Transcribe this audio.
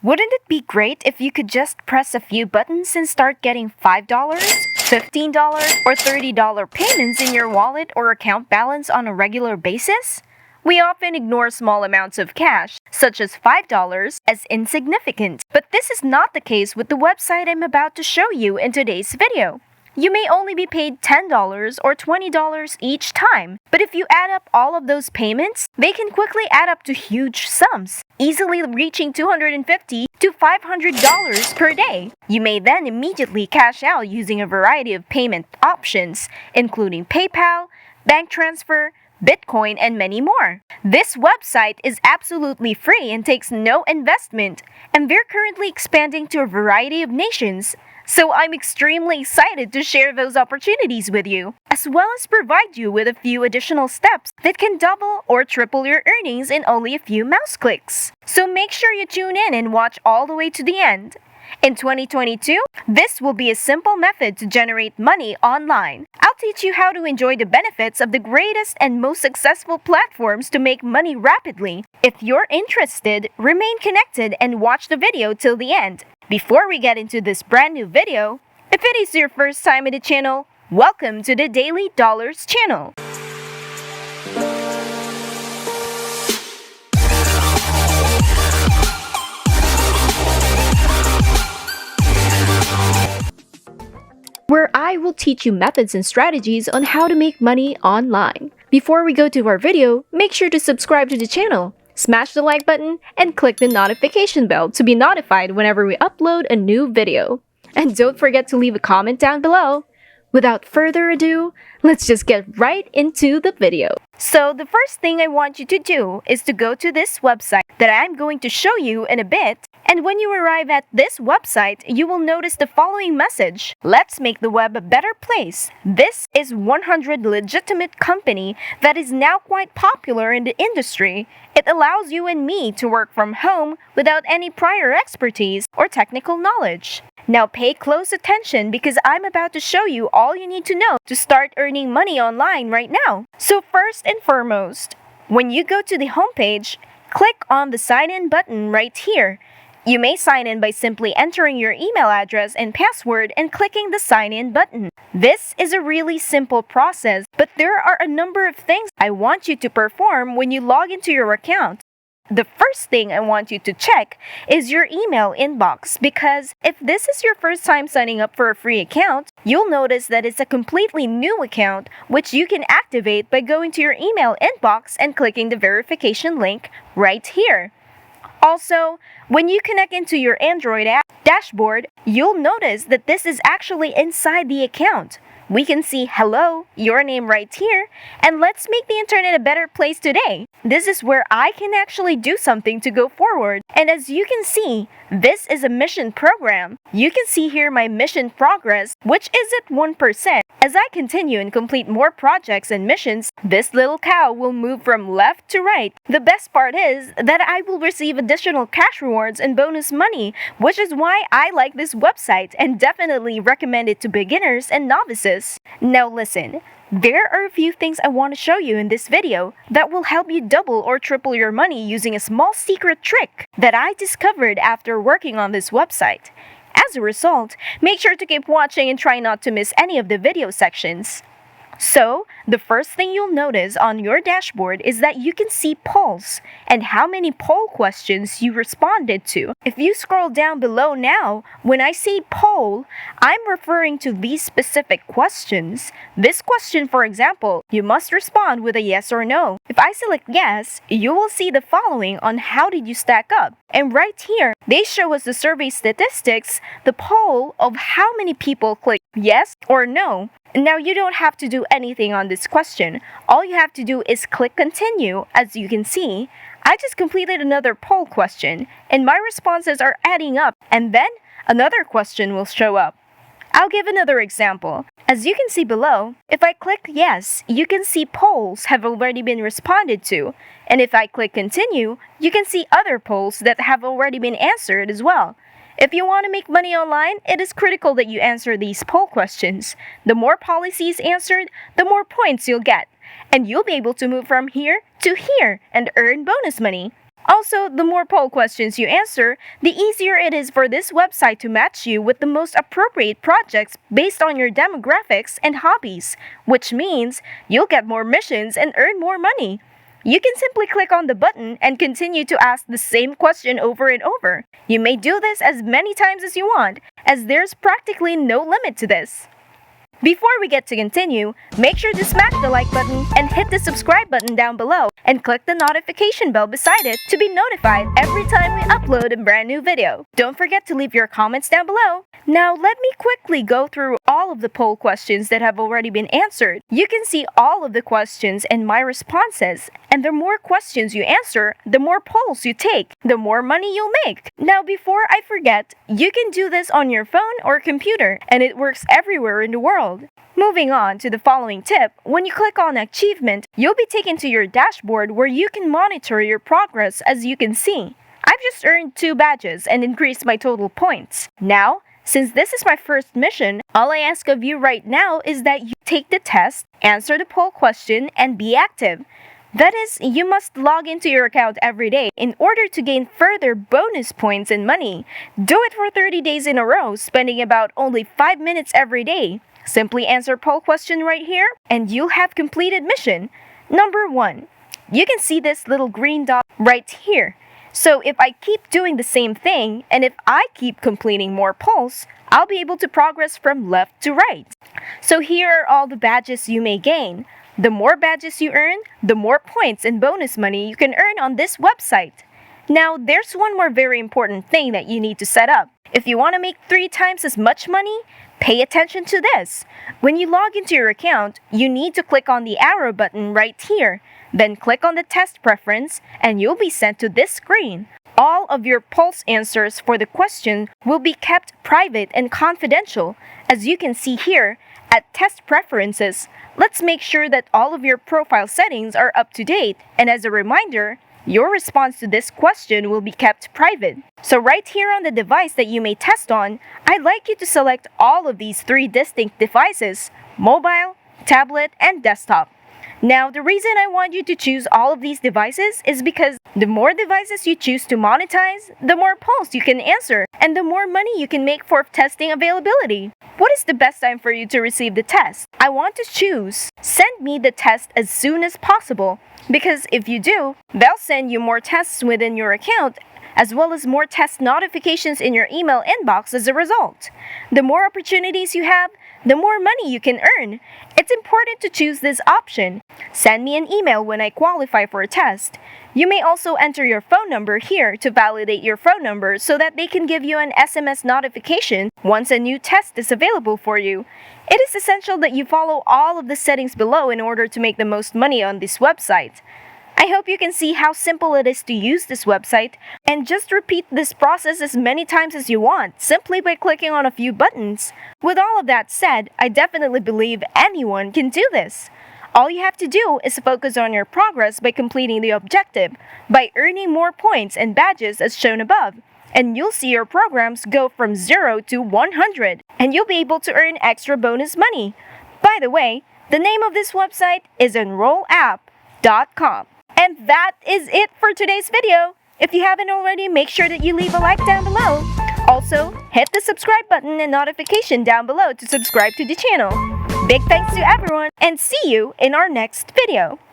Wouldn't it be great if you could just press a few buttons and start getting $5, $15, or $30 payments in your wallet or account balance on a regular basis? We often ignore small amounts of cash, such as $5, as insignificant. But this is not the case with the website I'm about to show you in today's video. You may only be paid $10 or $20 each time, but if you add up all of those payments, they can quickly add up to huge sums, easily reaching $250 to $500 per day. You may then immediately cash out using a variety of payment options, including PayPal, bank transfer, Bitcoin, and many more. This website is absolutely free and takes no investment, and they're currently expanding to a variety of nations. So I'm extremely excited to share those opportunities with you, as well as provide you with a few additional steps that can double or triple your earnings in only a few mouse clicks. So make sure you tune in and watch all the way to the end. In 2022, this will be a simple method to generate money online. I'll teach you how to enjoy the benefits of the greatest and most successful platforms to make money rapidly. If you're interested, remain connected and watch the video till the end. Before we get into this brand new video, if it is your first time in the channel, welcome to the Daily Dollars channel. Where I will teach you methods and strategies on how to make money online. Before we go to our video, make sure to subscribe to the channel, smash the like button, and click the notification bell to be notified whenever we upload a new video. And don't forget to leave a comment down below. Without further ado, let's just get right into the video. So the first thing I want you to do is to go to this website that I'm going to show you in a bit. And when you arrive at this website, you will notice the following message. Let's make the web a better place. This is 100 legitimate company that is now quite popular in the industry. It allows you and me to work from home without any prior expertise or technical knowledge. Now pay close attention because I'm about to show you all you need to know to start earning money online right now. So first and foremost, when you go to the homepage, click on the sign in button right here. You may sign in by simply entering your email address and password and clicking the sign in button. This is a really simple process, but there are a number of things I want you to perform when you log into your account. The first thing I want you to check is your email inbox because if this is your first time signing up for a free account, you'll notice that it's a completely new account which you can activate by going to your email inbox and clicking the verification link right here. Also, when you connect into your Android app dashboard, you'll notice that this is actually inside the account. We can see hello, your name right here, and let's make the internet a better place today. This is where I can actually do something to go forward. And as you can see, this is a mission program. You can see here my mission progress, which is at 1%. As I continue and complete more projects and missions, this little cow will move from left to right. The best part is that I will receive additional cash rewards and bonus money, which is why I like this website and definitely recommend it to beginners and novices. Now listen, there are a few things I want to show you in this video that will help you double or triple your money using a small secret trick that I discovered after working on this website. As a result, make sure to keep watching and try not to miss any of the video sections. So, the first thing you'll notice on your dashboard is that you can see polls and how many poll questions you responded to. If you scroll down below now, when I say poll, I'm referring to these specific questions. This question, for example, you must respond with a yes or no. If I select yes, you will see the following on how did you stack up. And right here, they show us the survey statistics, the poll of how many people click yes or no. Now you don't have to do anything on this question. All you have to do is click continue. As you can see, I just completed another poll question and my responses are adding up, and then another question will show up. I'll give another example. As you can see below, if I click yes, you can see polls have already been responded to. And if I click continue, you can see other polls that have already been answered as well. If you want to make money online, it is critical that you answer these poll questions. The more policies answered, the more points you'll get. And you'll be able to move from here to here and earn bonus money. Also, the more poll questions you answer, the easier it is for this website to match you with the most appropriate projects based on your demographics and hobbies, which means you'll get more missions and earn more money. You can simply click on the button and continue to ask the same question over and over. You may do this as many times as you want, as there's practically no limit to this. Before we get to continue, make sure to smash the like button and hit the subscribe button down below and click the notification bell beside it to be notified every time we upload a brand new video. Don't forget to leave your comments down below. Now let me quickly go through all of the poll questions that have already been answered. You can see all of the questions and my responses, and the more questions you answer, the more polls you take, the more money you'll make. Now before I forget, you can do this on your phone or computer, and it works everywhere in the world. Moving on to the following tip, when you click on Achievement, you'll be taken to your dashboard where you can monitor your progress. As you can see, I've just earned 2 badges and increased my total points. Now, since this is my first mission, all I ask of you right now is that you take the test, answer the poll question, and be active. That is, you must log into your account every day in order to gain further bonus points and money. Do it for 30 days in a row, spending about only 5 minutes every day. Simply answer poll question right here, and you'll have completed mission. Number 1. You can see this little green dot right here. So if I keep doing the same thing, and if I keep completing more polls, I'll be able to progress from left to right. So here are all the badges you may gain. The more badges you earn, the more points and bonus money you can earn on this website. Now, there's one more very important thing that you need to set up. If you want to make 3 times as much money, pay attention to this. When you log into your account, you need to click on the arrow button right here. Then click on the test preference, and you'll be sent to this screen. All of your pulse answers for the question will be kept private and confidential. As you can see here, at Test Preferences, let's make sure that all of your profile settings are up to date. And as a reminder, your response to this question will be kept private. So right here on the device that you may test on, I'd like you to select all of these 3 distinct devices: mobile, tablet, and desktop. Now, the reason I want you to choose all of these devices is because the more devices you choose to monetize, the more polls you can answer, and the more money you can make for testing availability. What is the best time for you to receive the test? I want to choose send me the test as soon as possible, because if you do, they'll send you more tests within your account, as well as more test notifications in your email inbox as a result. The more opportunities you have, the more money you can earn. It's important to choose this option. Send me an email when I qualify for a test. You may also enter your phone number here to validate your phone number so that they can give you an SMS notification once a new test is available for you. It is essential that you follow all of the settings below in order to make the most money on this website. I hope you can see how simple it is to use this website, and just repeat this process as many times as you want, simply by clicking on a few buttons. With all of that said, I definitely believe anyone can do this. All you have to do is focus on your progress by completing the objective, by earning more points and badges as shown above, and you'll see your programs go from 0 to 100, and you'll be able to earn extra bonus money. By the way, the name of this website is enrollapp.com. And that is it for today's video. If you haven't already, make sure that you leave a like down below. Also, hit the subscribe button and notification down below to subscribe to the channel. Big thanks to everyone, and see you in our next video.